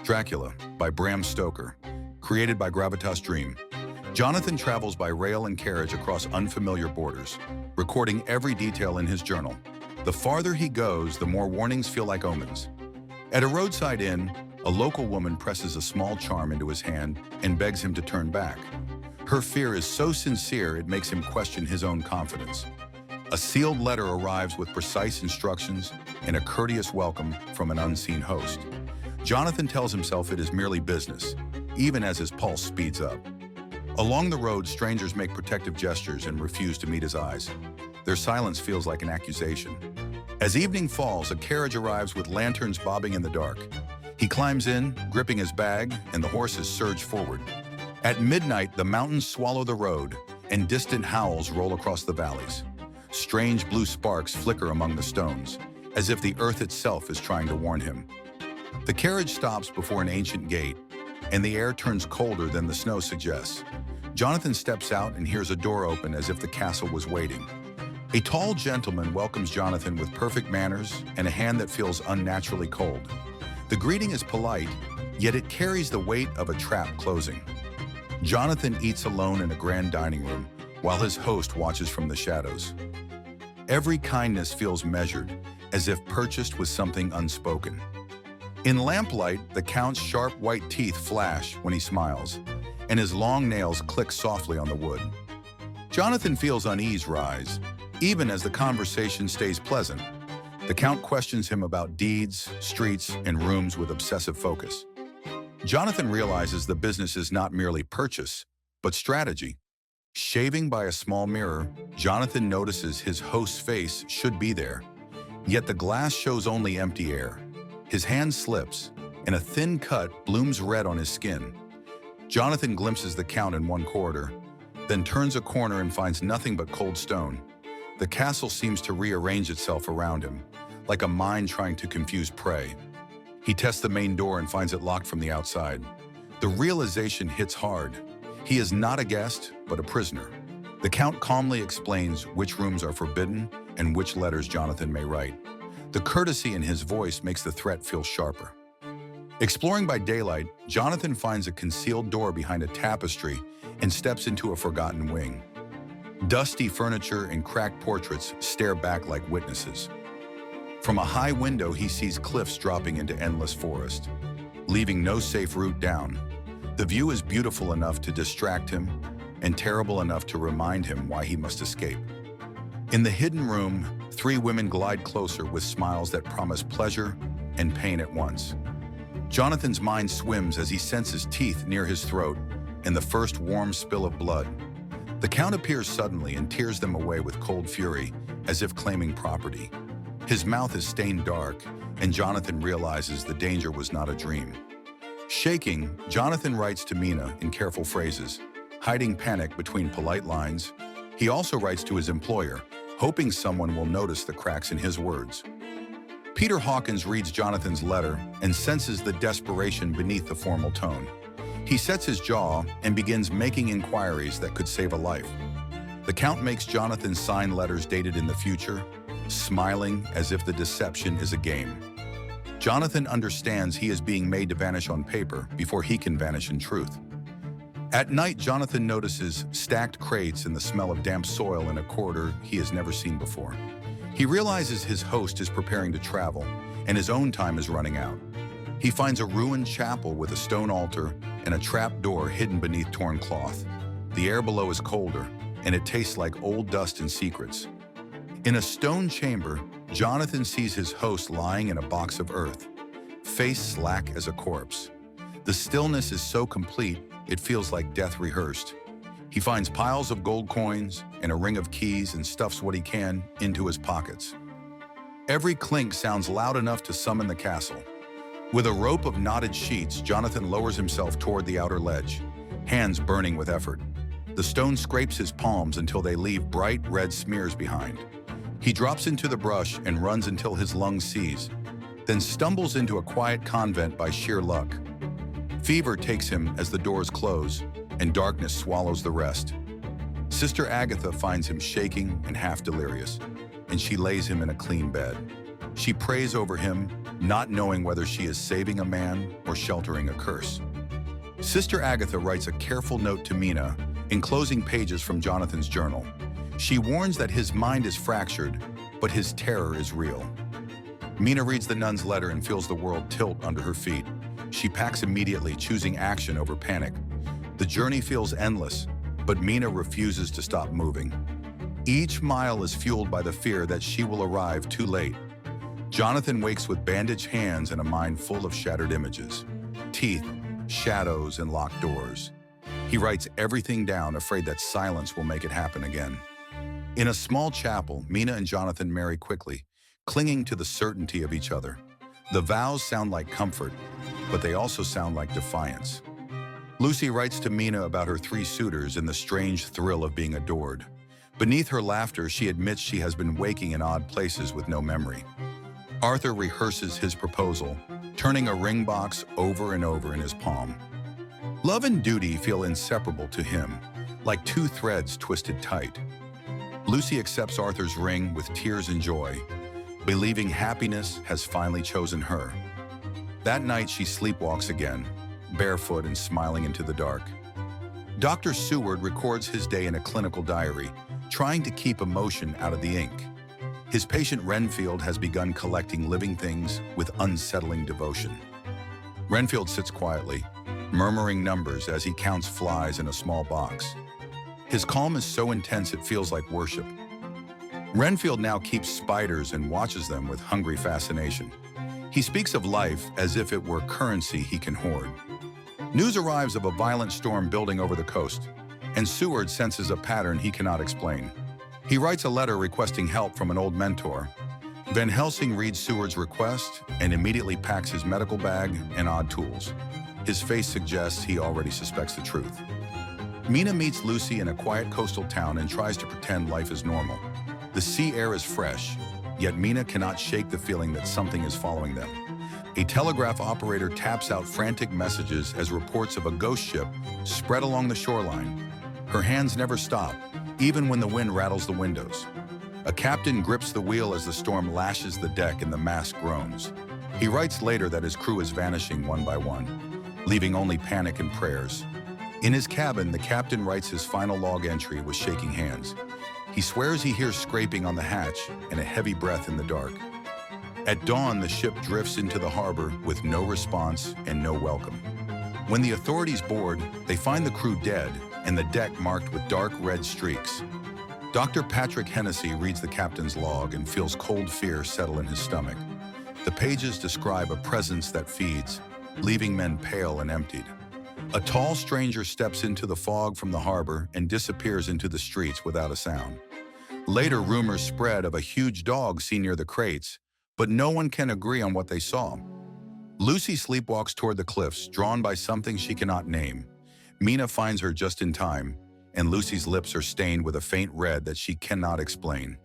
Dracula by Bram Stoker, created by Gravitas Dream. Jonathan travels by rail and carriage across unfamiliar borders, recording every detail in his journal. The farther he goes, the more warnings feel like omens. At a roadside inn, a local woman presses a small charm into his hand and begs him to turn back. Her fear is so sincere it makes him question his own confidence. A sealed letter arrives with precise instructions and a courteous welcome from an unseen host. Jonathan tells himself it is merely business, even as his pulse speeds up. Along the road, strangers make protective gestures and refuse to meet his eyes. Their silence feels like an accusation. As evening falls, a carriage arrives with lanterns bobbing in the dark. He climbs in, gripping his bag, and the horses surge forward. At midnight, the mountains swallow the road, and distant howls roll across the valleys. Strange blue sparks flicker among the stones, as if the earth itself is trying to warn him. The carriage stops before an ancient gate, and the air turns colder than the snow suggests. Jonathan steps out and hears a door open as if the castle was waiting. A tall gentleman welcomes Jonathan with perfect manners and a hand that feels unnaturally cold. The greeting is polite, yet it carries the weight of a trap closing. Jonathan eats alone in a grand dining room, while his host watches from the shadows. Every kindness feels measured, as if purchased with something unspoken. In lamplight, the Count's sharp white teeth flash when he smiles, and his long nails click softly on the wood. Jonathan feels unease rise, even as the conversation stays pleasant. The Count questions him about deeds, streets, and rooms with obsessive focus. Jonathan realizes the business is not merely purchase, but strategy. Shaving by a small mirror, Jonathan notices his host's face should be there, yet the glass shows only empty air. His hand slips, and a thin cut blooms red on his skin. Jonathan glimpses the Count in one corridor, then turns a corner and finds nothing but cold stone. The castle seems to rearrange itself around him, like a mind trying to confuse prey. He tests the main door and finds it locked from the outside. The realization hits hard. He is not a guest, but a prisoner. The Count calmly explains which rooms are forbidden and which letters Jonathan may write. The courtesy in his voice makes the threat feel sharper. Exploring by daylight, Jonathan finds a concealed door behind a tapestry and steps into a forgotten wing. Dusty furniture and cracked portraits stare back like witnesses. From a high window, he sees cliffs dropping into endless forest, leaving no safe route down. The view is beautiful enough to distract him and terrible enough to remind him why he must escape. In the hidden room, three women glide closer with smiles that promise pleasure and pain at once. Jonathan's mind swims as he senses teeth near his throat and the first warm spill of blood. The Count appears suddenly and tears them away with cold fury, as if claiming property. His mouth is stained dark, and Jonathan realizes the danger was not a dream. Shaking, Jonathan writes to Mina in careful phrases, hiding panic between polite lines. He also writes to his employer, hoping someone will notice the cracks in his words. Peter Hawkins reads Jonathan's letter and senses the desperation beneath the formal tone. He sets his jaw and begins making inquiries that could save a life. The Count makes Jonathan sign letters dated in the future, smiling as if the deception is a game. Jonathan understands he is being made to vanish on paper before he can vanish in truth. At night, Jonathan notices stacked crates and the smell of damp soil in a corridor he has never seen before. He realizes his host is preparing to travel, and his own time is running out. He finds a ruined chapel with a stone altar and a trap door hidden beneath torn cloth. The air below is colder, and it tastes like old dust and secrets. In a stone chamber, Jonathan sees his host lying in a box of earth, face slack as a corpse. The stillness is so complete, it feels like death rehearsed. He finds piles of gold coins and a ring of keys and stuffs what he can into his pockets. Every clink sounds loud enough to summon the castle. With a rope of knotted sheets, Jonathan lowers himself toward the outer ledge, hands burning with effort. The stone scrapes his palms until they leave bright red smears behind. He drops into the brush and runs until his lungs seize, then stumbles into a quiet convent by sheer luck. Fever takes him as the doors close, and darkness swallows the rest. Sister Agatha finds him shaking and half delirious, and she lays him in a clean bed. She prays over him not knowing whether she is saving a man or sheltering a curse. Sister Agatha writes a careful note to Mina, enclosing pages from Jonathan's journal. She warns that his mind is fractured, but his terror is real. Mina reads the nun's letter and feels the world tilt under her feet. She packs immediately, choosing action over panic. The journey feels endless, but Mina refuses to stop moving. Each mile is fueled by the fear that she will arrive too late. Jonathan wakes with bandaged hands and a mind full of shattered images. Teeth, shadows, and locked doors. He writes everything down, afraid that silence will make it happen again. In a small chapel, Mina and Jonathan marry quickly, clinging to the certainty of each other. The vows sound like comfort, but they also sound like defiance. Lucy writes to Mina about her 3 suitors and the strange thrill of being adored. Beneath her laughter, she admits she has been waking in odd places with no memory. Arthur rehearses his proposal, turning a ring box over and over in his palm. Love and duty feel inseparable to him, like 2 threads twisted tight. Lucy accepts Arthur's ring with tears and joy, believing happiness has finally chosen her. That night, she sleepwalks again, barefoot and smiling into the dark. Dr. Seward records his day in a clinical diary, trying to keep emotion out of the ink. His patient Renfield has begun collecting living things with unsettling devotion. Renfield sits quietly, murmuring numbers as he counts flies in a small box. His calm is so intense it feels like worship. Renfield now keeps spiders and watches them with hungry fascination. He speaks of life as if it were currency he can hoard. News arrives of a violent storm building over the coast, and Seward senses a pattern he cannot explain. He writes a letter requesting help from an old mentor. Van Helsing reads Seward's request and immediately packs his medical bag and odd tools. His face suggests he already suspects the truth. Mina meets Lucy in a quiet coastal town and tries to pretend life is normal. The sea air is fresh, yet Mina cannot shake the feeling that something is following them. A telegraph operator taps out frantic messages as reports of a ghost ship spread along the shoreline. Her hands never stop, even when the wind rattles the windows. A captain grips the wheel as the storm lashes the deck and the mast groans. He writes later that his crew is vanishing one by one, leaving only panic and prayers. In his cabin, the captain writes his final log entry with shaking hands. He swears he hears scraping on the hatch and a heavy breath in the dark. At dawn, the ship drifts into the harbor with no response and no welcome. When the authorities board, they find the crew dead and the deck marked with dark red streaks. Dr. Patrick Hennessy reads the captain's log and feels cold fear settle in his stomach. The pages describe a presence that feeds, leaving men pale and emptied. A tall stranger steps into the fog from the harbor and disappears into the streets without a sound. Later, rumors spread of a huge dog seen near the crates, but no one can agree on what they saw. Lucy sleepwalks toward the cliffs, drawn by something she cannot name. Mina finds her just in time, and Lucy's lips are stained with a faint red that she cannot explain.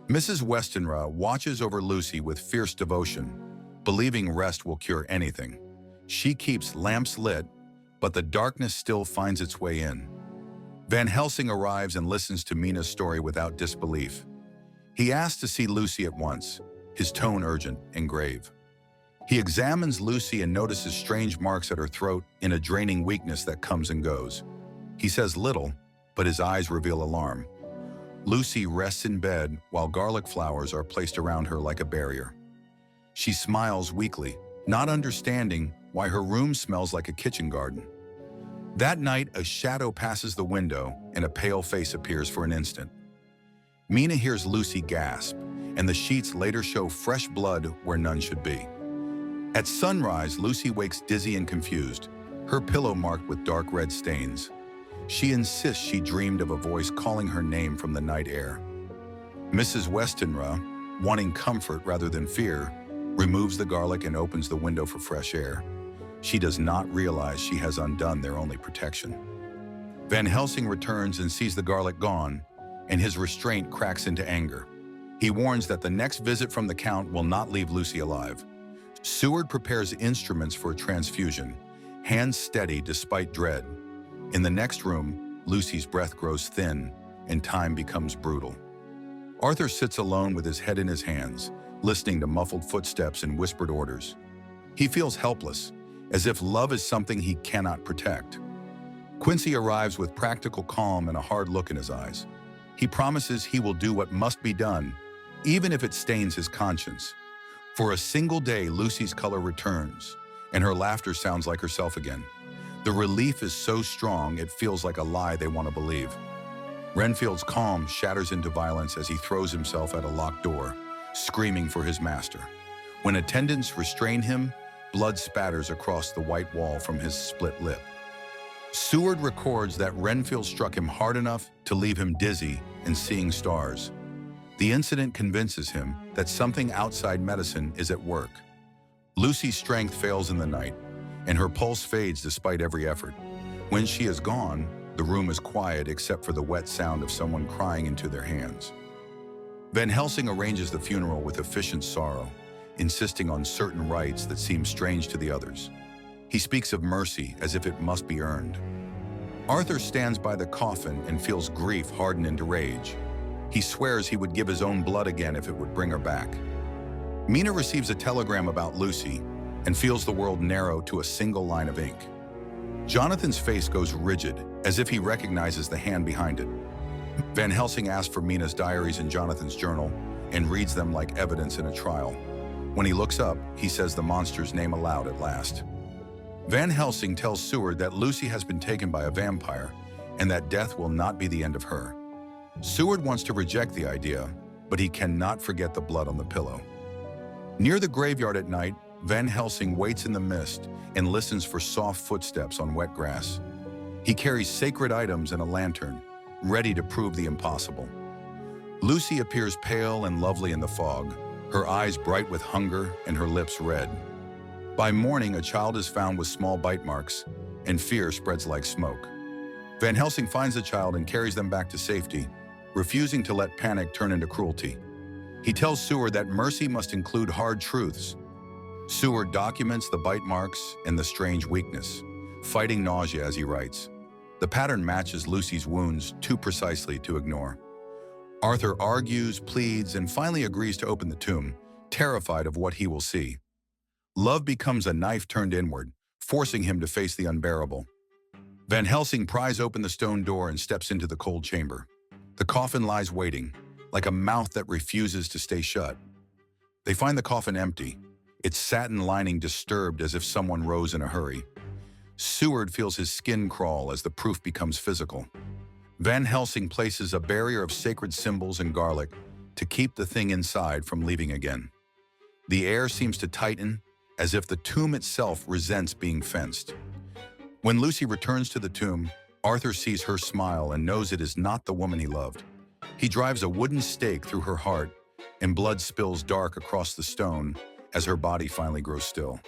Mrs. Westenra watches over Lucy with fierce devotion, believing rest will cure anything. She keeps lamps lit, but the darkness still finds its way in. Van Helsing arrives and listens to Mina's story without disbelief. He asks to see Lucy at once, his tone urgent and grave. He examines Lucy and notices strange marks at her throat in a draining weakness that comes and goes. He says little, but his eyes reveal alarm. Lucy rests in bed while garlic flowers are placed around her like a barrier. She smiles weakly, not understanding why her room smells like a kitchen garden. That night, a shadow passes the window and a pale face appears for an instant. Mina hears Lucy gasp, and the sheets later show fresh blood where none should be. At sunrise, Lucy wakes dizzy and confused, her pillow marked with dark red stains. She insists she dreamed of a voice calling her name from the night air. Mrs. Westenra, wanting comfort rather than fear, removes the garlic and opens the window for fresh air. She does not realize she has undone their only protection. Van Helsing returns and sees the garlic gone, and his restraint cracks into anger. He warns that the next visit from the Count will not leave Lucy alive. Seward prepares instruments for a transfusion, hands steady despite dread. In the next room, Lucy's breath grows thin, and time becomes brutal. Arthur sits alone with his head in his hands, listening to muffled footsteps and whispered orders. He feels helpless, as if love is something he cannot protect. Quincy arrives with practical calm and a hard look in his eyes. He promises he will do what must be done, even if it stains his conscience. For a single day, Lucy's color returns, and her laughter sounds like herself again. The relief is so strong it feels like a lie they want to believe. Renfield's calm shatters into violence as he throws himself at a locked door, screaming for his master. When attendants restrain him, blood spatters across the white wall from his split lip. Seward records that Renfield struck him hard enough to leave him dizzy and seeing stars. The incident convinces him that something outside medicine is at work. Lucy's strength fails in the night, and her pulse fades despite every effort. When she is gone, the room is quiet except for the wet sound of someone crying into their hands. Van Helsing arranges the funeral with efficient sorrow, insisting on certain rites that seem strange to the others. He speaks of mercy as if it must be earned. Arthur stands by the coffin and feels grief harden into rage. He swears he would give his own blood again if it would bring her back. Mina receives a telegram about Lucy and feels the world narrow to a single line of ink. Jonathan's face goes rigid, as if he recognizes the hand behind it. Van Helsing asks for Mina's diaries and Jonathan's journal and reads them like evidence in a trial. When he looks up, he says the monster's name aloud at last. Van Helsing tells Seward that Lucy has been taken by a vampire and that death will not be the end of her. Seward wants to reject the idea, but he cannot forget the blood on the pillow. Near the graveyard at night, Van Helsing waits in the mist and listens for soft footsteps on wet grass. He carries sacred items and a lantern, ready to prove the impossible. Lucy appears pale and lovely in the fog, her eyes bright with hunger and her lips red. By morning, a child is found with small bite marks, and fear spreads like smoke. Van Helsing finds the child and carries them back to safety, refusing to let panic turn into cruelty. He tells Seward that mercy must include hard truths. Seward documents the bite marks and the strange weakness, fighting nausea as he writes. The pattern matches Lucy's wounds too precisely to ignore. Arthur argues, pleads, and finally agrees to open the tomb, terrified of what he will see. Love becomes a knife turned inward, forcing him to face the unbearable. Van Helsing pries open the stone door and steps into the cold chamber. The coffin lies waiting, like a mouth that refuses to stay shut. They find the coffin empty, its satin lining disturbed as if someone rose in a hurry. Seward feels his skin crawl as the proof becomes physical. Van Helsing places a barrier of sacred symbols and garlic to keep the thing inside from leaving again. The air seems to tighten, as if the tomb itself resents being fenced. When Lucy returns to the tomb, Arthur sees her smile and knows it is not the woman he loved. He drives a wooden stake through her heart, and blood spills dark across the stone as her body finally grows still.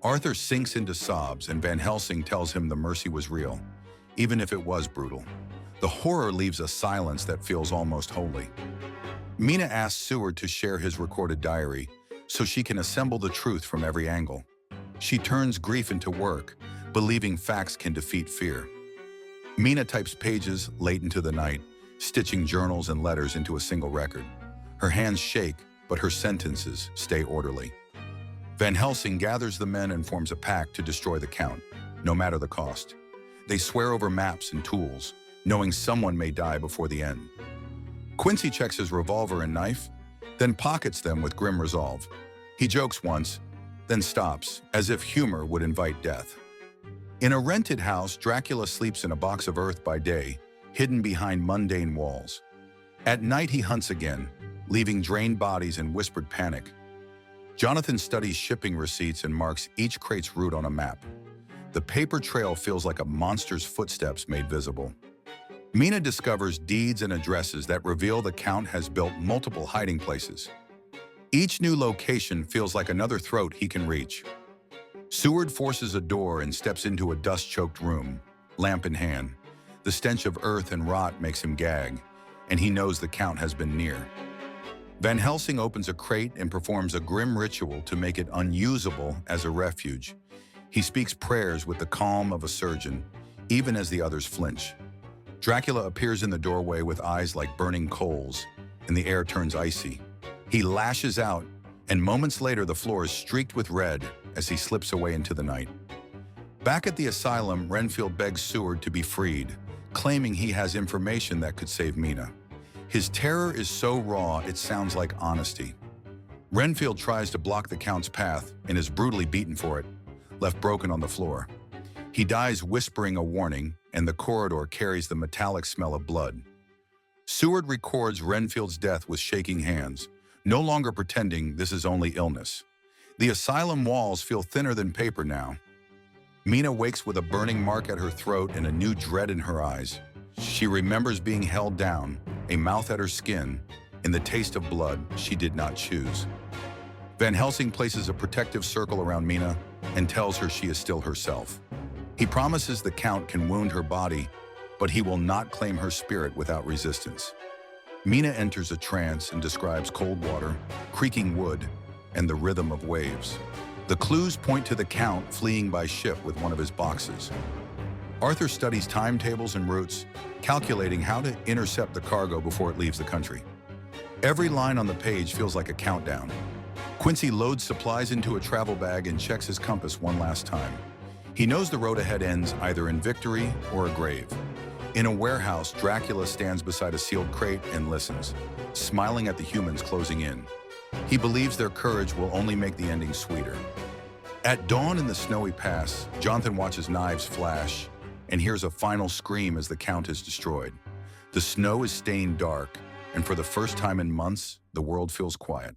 Arthur sinks into sobs, and Van Helsing tells him the mercy was real, even if it was brutal. The horror leaves a silence that feels almost holy. Mina asks Seward to share his recorded diary so she can assemble the truth from every angle. She turns grief into work, believing facts can defeat fear. Mina types pages late into the night, stitching journals and letters into a single record. Her hands shake, but her sentences stay orderly. Van Helsing gathers the men and forms a pact to destroy the Count, no matter the cost. They swear over maps and tools, knowing someone may die before the end. Quincy checks his revolver and knife, then pockets them with grim resolve. He jokes once, then stops, as if humor would invite death. In a rented house, Dracula sleeps in a box of earth by day, hidden behind mundane walls. At night, he hunts again, leaving drained bodies and whispered panic. Jonathan studies shipping receipts and marks each crate's route on a map. The paper trail feels like a monster's footsteps made visible. Mina discovers deeds and addresses that reveal the Count has built multiple hiding places. Each new location feels like another throat he can reach. Seward forces a door and steps into a dust-choked room, lamp in hand. The stench of earth and rot makes him gag, and he knows the Count has been near. Van Helsing opens a crate and performs a grim ritual to make it unusable as a refuge. He speaks prayers with the calm of a surgeon, even as the others flinch. Dracula appears in the doorway with eyes like burning coals, and the air turns icy. He lashes out, and moments later the floor is streaked with red as he slips away into the night. Back at the asylum, Renfield begs Seward to be freed, claiming he has information that could save Mina. His terror is so raw it sounds like honesty. Renfield tries to block the Count's path and is brutally beaten for it, left broken on the floor. He dies whispering a warning, and the corridor carries the metallic smell of blood. Seward records Renfield's death with shaking hands, no longer pretending this is only illness. The asylum walls feel thinner than paper now. Mina wakes with a burning mark at her throat and a new dread in her eyes. She remembers being held down, a mouth at her skin, and the taste of blood she did not choose. Van Helsing places a protective circle around Mina and tells her she is still herself. He promises the Count can wound her body, but he will not claim her spirit without resistance. Mina enters a trance and describes cold water, creaking wood, and the rhythm of waves. The clues point to the Count fleeing by ship with one of his boxes. Arthur studies timetables and routes, calculating how to intercept the cargo before it leaves the country. Every line on the page feels like a countdown. Quincy loads supplies into a travel bag and checks his compass one last time. He knows the road ahead ends either in victory or a grave. In a warehouse, Dracula stands beside a sealed crate and listens, smiling at the humans closing in. He believes their courage will only make the ending sweeter. At dawn in the snowy pass, Jonathan watches knives flash and hears a final scream as the Count is destroyed. The snow is stained dark, and for the first time in months, the world feels quiet.